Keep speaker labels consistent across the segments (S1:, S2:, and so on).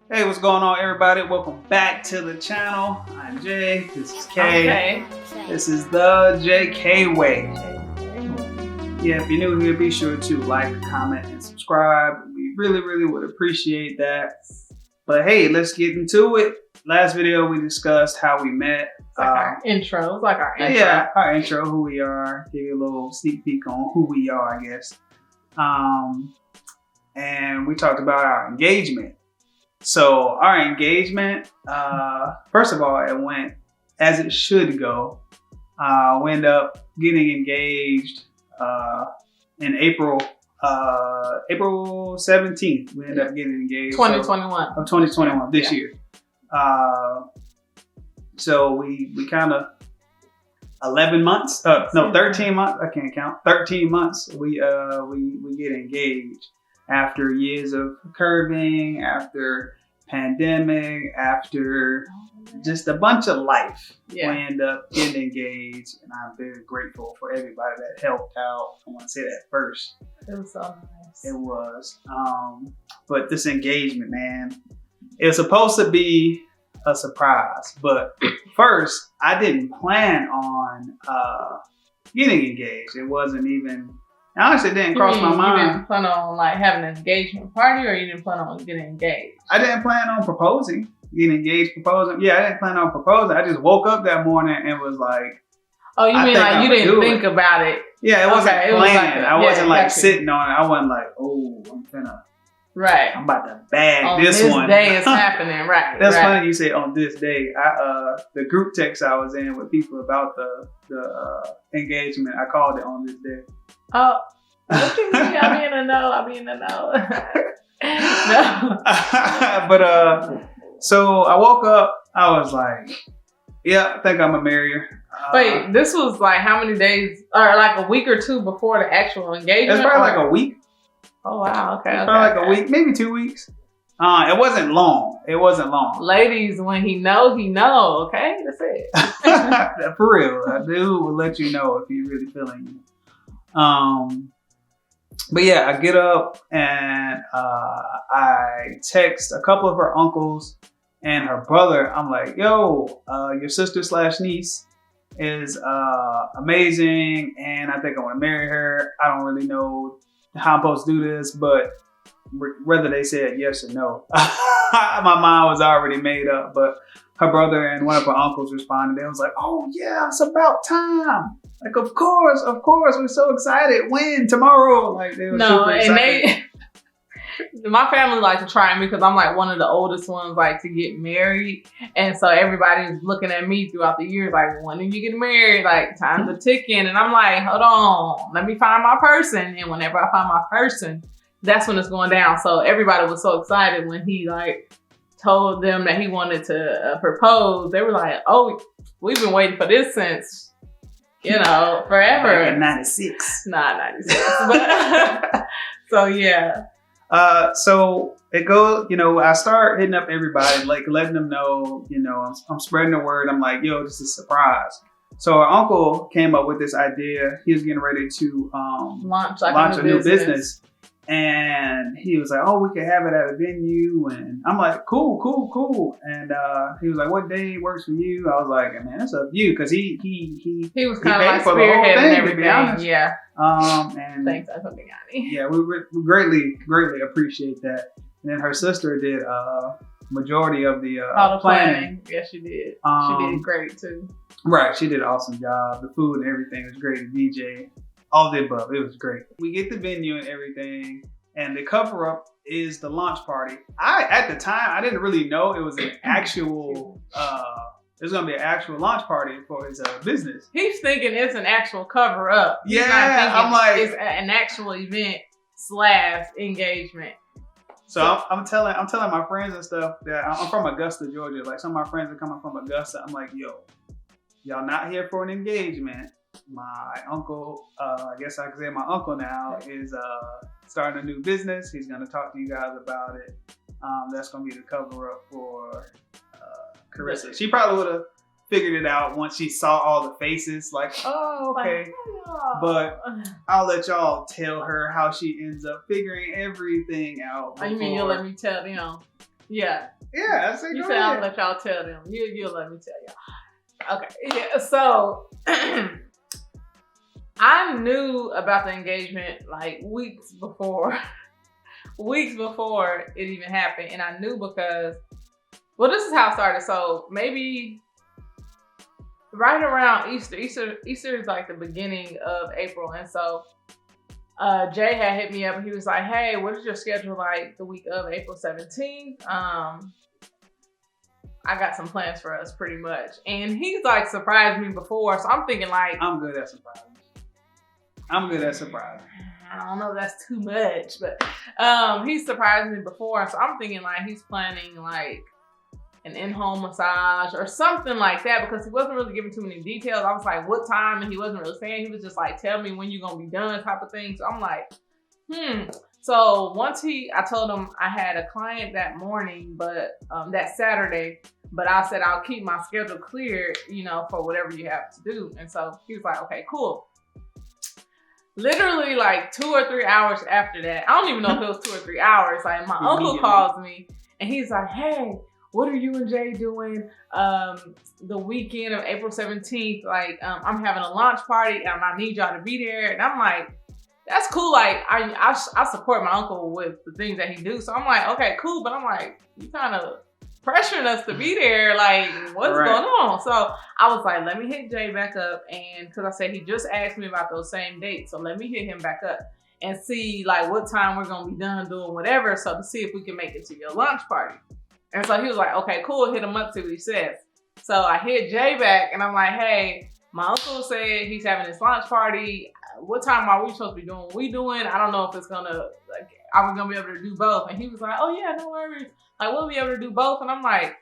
S1: Hey, what's going on, everybody? Welcome back to the channel. I'm Jay. This is Kay. This is the JK Way. Yeah, if you're new here, be sure to like, comment, and subscribe. We really would appreciate that. But hey, let's get into it. Last video, we discussed how we met.
S2: It's like our intro. It's like our intro.
S1: Yeah, our intro, who we are. Give you a little sneak peek on who we are, I guess. And we talked about our engagement. So our engagement, first of all, it went as it should go. We ended up getting engaged in April 17th. We ended up getting engaged.
S2: 2021.
S1: Of 2021, this year. So we kind of 13 months. I can't count. 13 months. We get engaged. After years of curving, after pandemic, after just a bunch of life, we end up getting engaged, and I'm very grateful for everybody that helped out. I want to say that first.
S2: It was so nice.
S1: It was. But this engagement, man, it was supposed to be a surprise. But first, I didn't plan on getting engaged. It wasn't even. Honestly, it didn't cross my mind.
S2: You didn't plan on like having an engagement party, or you didn't plan on getting engaged?
S1: I didn't plan on proposing, getting engaged, proposing. Yeah, I didn't plan on proposing. I just woke up that morning and was like,
S2: "Oh, you mean like you didn't think about it?"
S1: Yeah, it wasn't planned. I wasn't like sitting on it. I wasn't like, "Oh, I'm about to bag this one."
S2: On this day it's happening, right?
S1: That's funny you say on this day. The group text I was in with people about the engagement, I called it on this day.
S2: Oh, what you mean? I be in the know. No.
S1: But so I woke up. I was like, "Yeah, I think I'm gonna marry her."
S2: Wait, this was like how many days, or like a week or two before the actual engagement?
S1: It's probably like a week.
S2: Oh wow, okay.
S1: Probably like a week, maybe 2 weeks. It wasn't long.
S2: Ladies, when he know, okay? That's it.
S1: For real. A dude will let you know if he's really feeling you. But yeah, I get up and I text a couple of her uncles and her brother. I'm like, "Yo, your sister / niece is amazing, and I think I want to marry her. I don't really know how I'm supposed to do this, but whether they said yes or no." My mind was already made up, but her brother and one of her uncles responded. They was like, "Oh yeah, it's about time. Like, of course, we're so excited. When? Tomorrow?" Like, they were super excited.
S2: My family likes to try me because I'm like one of the oldest ones, like to get married, and so everybody's looking at me throughout the years, like, "When did you get married? Like, time's a ticking." And I'm like, "Hold on, let me find my person." And whenever I find my person, that's when it's going down. So everybody was so excited when he like told them that he wanted to propose. They were like, "Oh, we've been waiting for this since." Forever.
S1: Like 96.
S2: Not 96. But so yeah.
S1: So it goes, I start hitting up everybody, like letting them know, I'm spreading the word. I'm like, "Yo, this is a surprise." So our uncle came up with this idea. He was getting ready to launch a new business. And he was like, "Oh, we could have it at a venue." And I'm like, cool. And he was like, "What day works for you?" I was like, "Man, it's up to you," because he
S2: was kind of like spearheading everything. Yeah.
S1: And
S2: thanks, Anthony.
S1: Yeah, we greatly appreciate that. And then her sister did majority of the planning.
S2: Yes, she did. She did great too.
S1: Right, she did an awesome job. The food and everything was great. The DJ. All the above. It was great. We get the venue and everything, and the cover up is the launch party. At the time, I didn't really know it was an actual. There's gonna be an actual launch party for his business.
S2: He's thinking it's an actual cover up.
S1: Yeah, I'm like,
S2: it's an actual event / engagement.
S1: So I'm telling my friends and stuff that I'm from Augusta, Georgia. Like, some of my friends are coming from Augusta. I'm like, "Yo, y'all not here for an engagement. My uncle, I guess I can say my uncle now, is starting a new business. He's going to talk to you guys about it. That's going to be the cover up for Carissa." She probably would have figured it out once she saw all the faces, like, "Oh, okay." But I'll let y'all tell her how she ends up figuring everything out.
S2: Oh, you mean you'll let me tell them? Yeah.
S1: Yeah, I said
S2: You
S1: go
S2: said I'll
S1: ahead.
S2: let y'all tell them. You'll let me tell y'all. Okay. Yeah. So I knew about the engagement like weeks before it even happened. And I knew because, well, this is how it started. So maybe right around Easter is like the beginning of April. And so Jay had hit me up and he was like, hey, what is your schedule like the week of April 17th? I got some plans for us pretty much. And he's like surprised me before. So I'm thinking like,
S1: I'm good at surprising.
S2: I don't know if that's too much, but he's surprised me before. So I'm thinking like he's planning like an in-home massage or something like that because he wasn't really giving too many details. I was like, what time? And he wasn't really saying. He was just like, tell me when you're going to be done type of thing. So I'm like, So once I told him I had a client that morning, but that Saturday, but I said, I'll keep my schedule clear, for whatever you have to do. And so he was like, okay, cool. Literally like 2 or 3 hours after that, I don't even know if it was 2 or 3 hours, like my uncle calls me and he's like, hey, what are you and Jay doing the weekend of April 17th? Like, I'm having a launch party and I need y'all to be there. And I'm like, that's cool. Like, I support my uncle with the things that he do. So I'm like, okay, cool. But I'm like, you kind of pressuring us to be there. Like, what's going on? So I was like, let me hit Jay back up. And because I said he just asked me about those same dates. So let me hit him back up and see like what time we're going to be done doing whatever. So to see if we can make it to your launch party. And so he was like, okay, cool. Hit him up, see what he says. So I hit Jay back and I'm like, hey, my uncle said he's having this launch party. What time are we supposed to be doing what we doing? I don't know if it's gonna, like, are we gonna be able to do both? And he was like, oh yeah, no worries. Like, we'll be able to do both. And I'm like,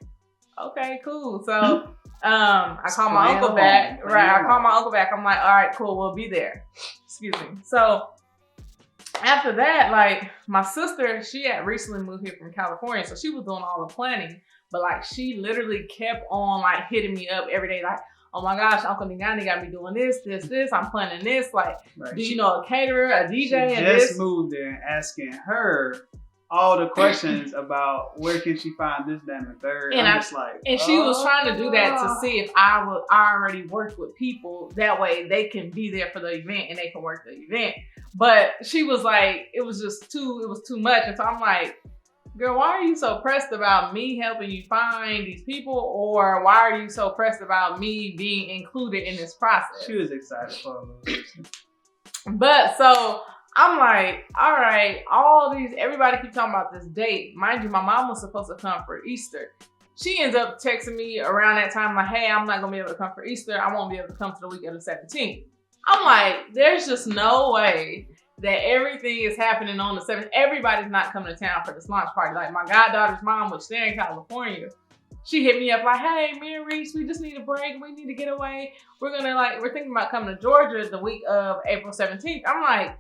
S2: okay, cool. So I called my uncle back. I called my uncle back. I'm like, all right, cool, we'll be there. Excuse me. So after that, like, my sister, she had recently moved here from California, so she was doing all the planning. But like, she literally kept on like hitting me up every day, like, oh my gosh, Uncle Ningani got me doing this. I'm planning this. Like, do you know a caterer, a DJ, and this?
S1: Just moved there and asking her all the questions about where can she find this, that, and the third.
S2: And
S1: I'm just like,
S2: and she was trying to do that to see if I already worked with people. That way they can be there for the event and they can work the event. But she was like, it was too much. And so I'm like, girl, why are you so pressed about me helping you find these people? Or why are you so pressed about me being included in this process?
S1: She was excited for a little bit.
S2: But so I'm like, all right, everybody keep talking about this date. Mind you, my mom was supposed to come for Easter. She ends up texting me around that time, like, hey, I'm not gonna be able to come for Easter. I won't be able to come to the week of the 17th. I'm like, there's just no way that everything is happening on the 7th. Everybody's not coming to town for this launch party. Like, my goddaughter's mom, which they're in California, she hit me up like, hey, me and Reese, we just need a break. We need to get away. We're thinking about coming to Georgia the week of April 17th. I'm like,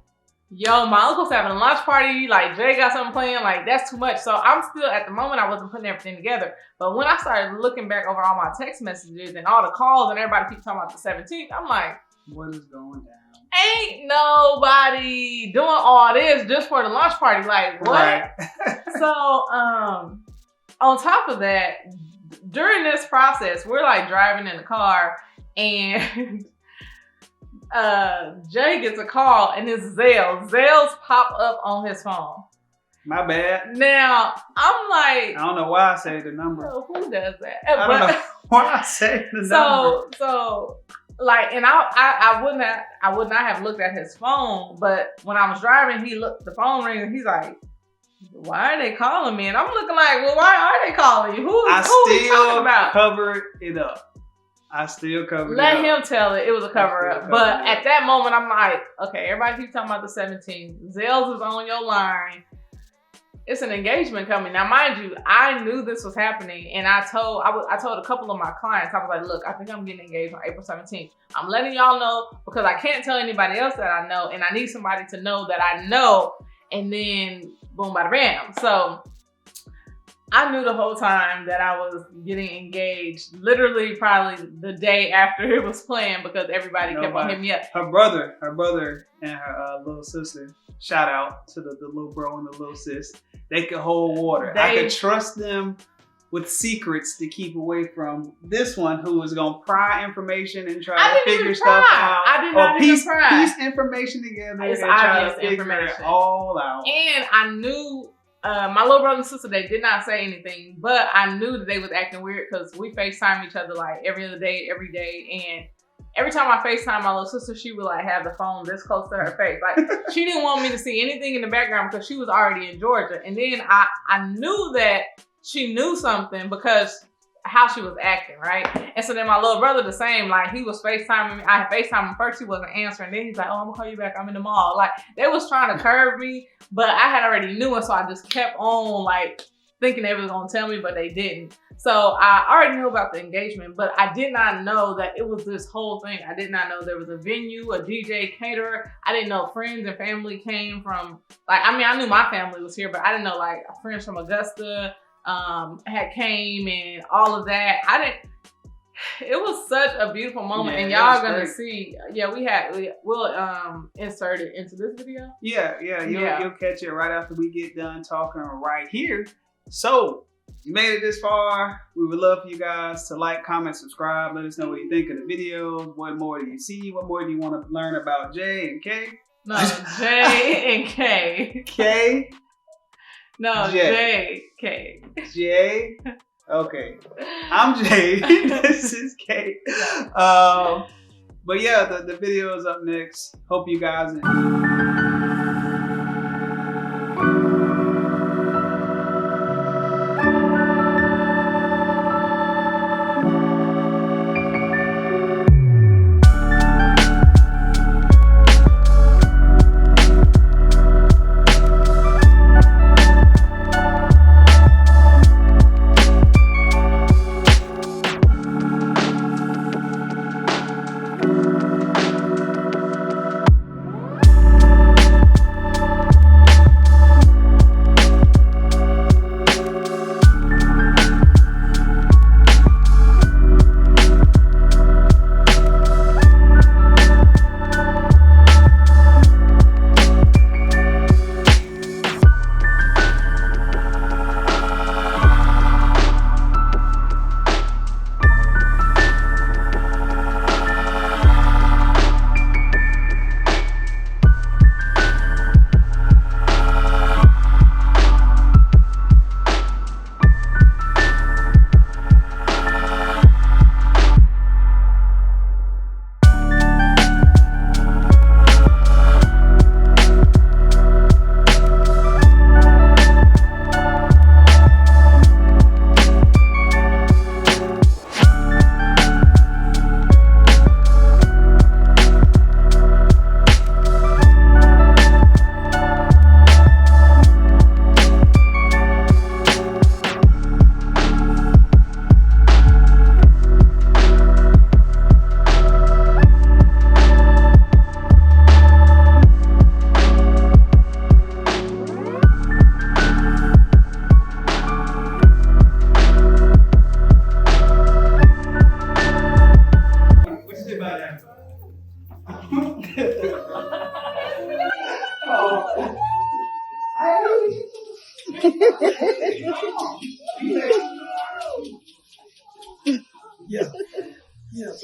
S2: yo, my uncle's having a launch party. Like, Jay got something planned. Like, that's too much. So I'm still, at the moment, I wasn't putting everything together. But when I started looking back over all my text messages and all the calls and everybody keeps talking about the 17th, I'm like,
S1: what is going down?
S2: Ain't nobody doing all this just for the launch party. Like, what?
S1: Right.
S2: So, on top of that, during this process, we're like driving in the car and Jay gets a call and it's Zales. Zales pop up on his phone.
S1: My bad.
S2: Now, I'm like,
S1: I don't know why I say the number.
S2: Who does that?
S1: I don't know why I say the number.
S2: So like, and I would not have looked at his phone, but when I was driving, the phone rings and he's like, why are they calling me? And I'm looking like, well, why are they calling you? Who are you talking about?
S1: Covered it up. I still covered it up.
S2: Let him tell it. It was a cover up. But at that moment, I'm like, okay, everybody keeps talking about the 17th. Zales is on your line. It's an engagement coming. Now, mind you, I knew this was happening, and I told a couple of my clients, I was like, look, I think I'm getting engaged on April 17th. I'm letting y'all know because I can't tell anybody else that I know, and I need somebody to know that I know, and then boom, bada bam. So I knew the whole time that I was getting engaged, literally probably the day after it was planned because everybody kept on hitting me up.
S1: Her brother and her little sister, Shout out to the little bro and the little sis. They could hold water. I could trust them with secrets to keep away from this one who is going to pry information and try to figure stuff out.
S2: I did not even pry.
S1: Piece information together
S2: it's
S1: and try
S2: obvious
S1: to figure
S2: information.
S1: it all out.
S2: And I knew my little brother and sister, they did not say anything, but I knew that they was acting weird because we FaceTime each other like every other day, every day. And every time I FaceTime my little sister, she would like have the phone this close to her face. Like she didn't want me to see anything in the background because she was already in Georgia. And then I knew that she knew something because how she was acting, right? And so then my little brother the same, like he was FaceTiming me. I had FaceTime him first, he wasn't answering. Then he's like, oh, I'm gonna call you back, I'm in the mall. Like they was trying to curve me, but I had already knew it, so I just kept on like thinking they was gonna tell me, but they didn't. So I already knew about the engagement, but I did not know that it was this whole thing. I did not know there was a venue, a DJ, caterer. I didn't know friends and family came from, like, I mean, I knew my family was here, but I didn't know like friends from Augusta had came and all of that. It was such a beautiful moment, and y'all gonna see. Yeah, we'll insert it into this video.
S1: You'll catch it right after we get done talking right here. So you made it this far. We would love for you guys to like, comment, subscribe. Let us know what you think of the videos. What more do you see? What more do you want to learn about Jay and Kay?
S2: No, Jay and Kay.
S1: Kay.
S2: No, Jay. Kay.
S1: Jay. Okay. I'm Jay. This is Kay. But yeah, the video is up next. Hope you guys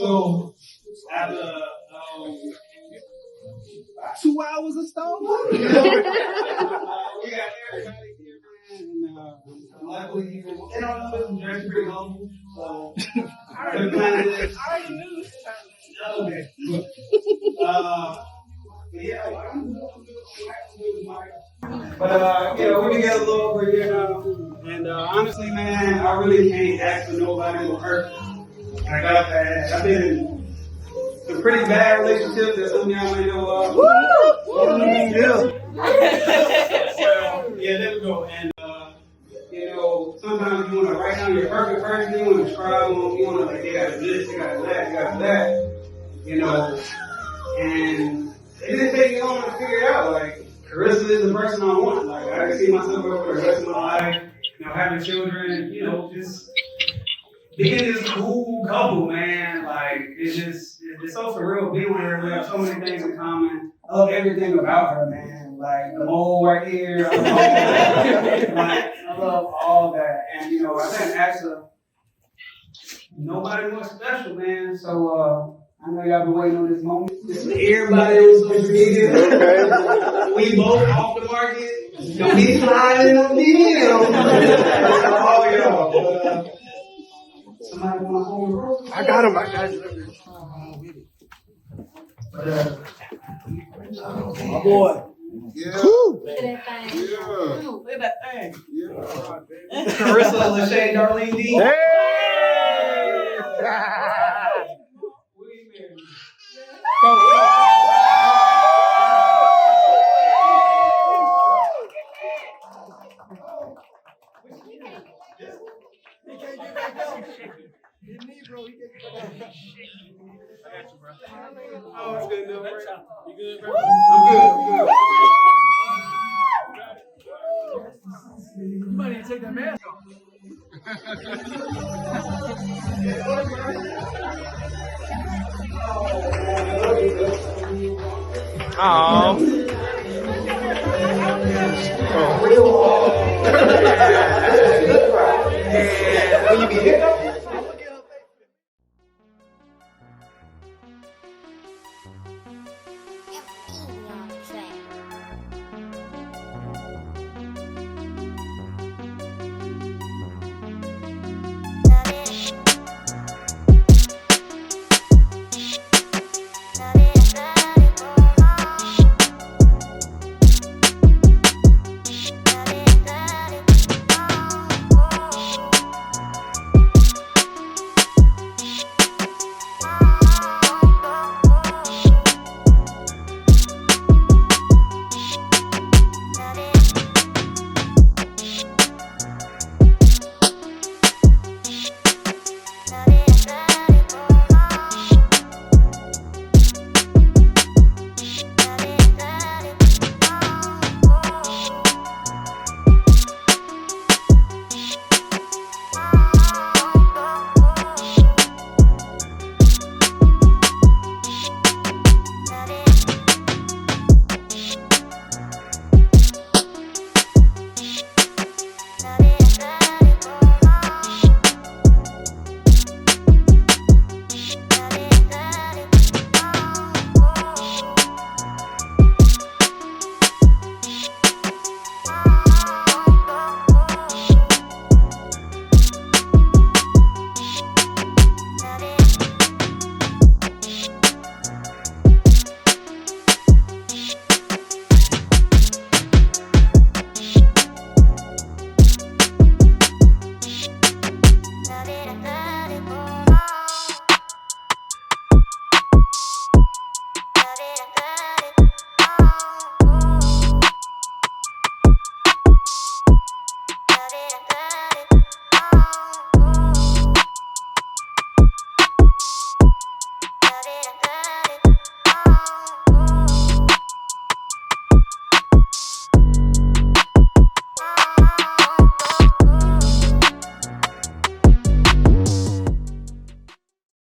S1: So after 2 hours of Star Wars, we got everybody here, man, and luckily, they don't know this dress pretty humble, so the plan is. I already knew this time. Okay. But we can get a little over here now, and honestly, man, I really can't ask for nobody to hurt. Like I've been in some pretty bad relationships that some of y'all may know of. So there we go. And sometimes you want to write down your perfect person, you want to describe them, you want to like they got this, they got that, they got that, and it didn't take me long to figure it out. Like Carissa is the person I want. Like I can see myself over the rest of my life, having children, just being this cool couple, man. Like it's so surreal being with her. We have so many things in common. I love everything about her, man. like the mole right here. Like, I love all that. And, you know, I didn't ask nobody more special, man. So, I know y'all been waiting on this moment. Everybody on social media. Okay. We both off the market. Don't be sliding on DM. Oh, y'all. Somebody want to hold the rope?
S3: I got him. I got you.
S1: My boy.
S3: Yeah.
S4: Look at that thing.
S3: Yeah.
S4: Look at that thing.
S3: Yeah.
S1: Carissa, Lachey, Darlene D.
S3: Hey! Oh, it's good, dude. You good, bro? I'm good. You might need to take that mask off. Oh. Will you be here?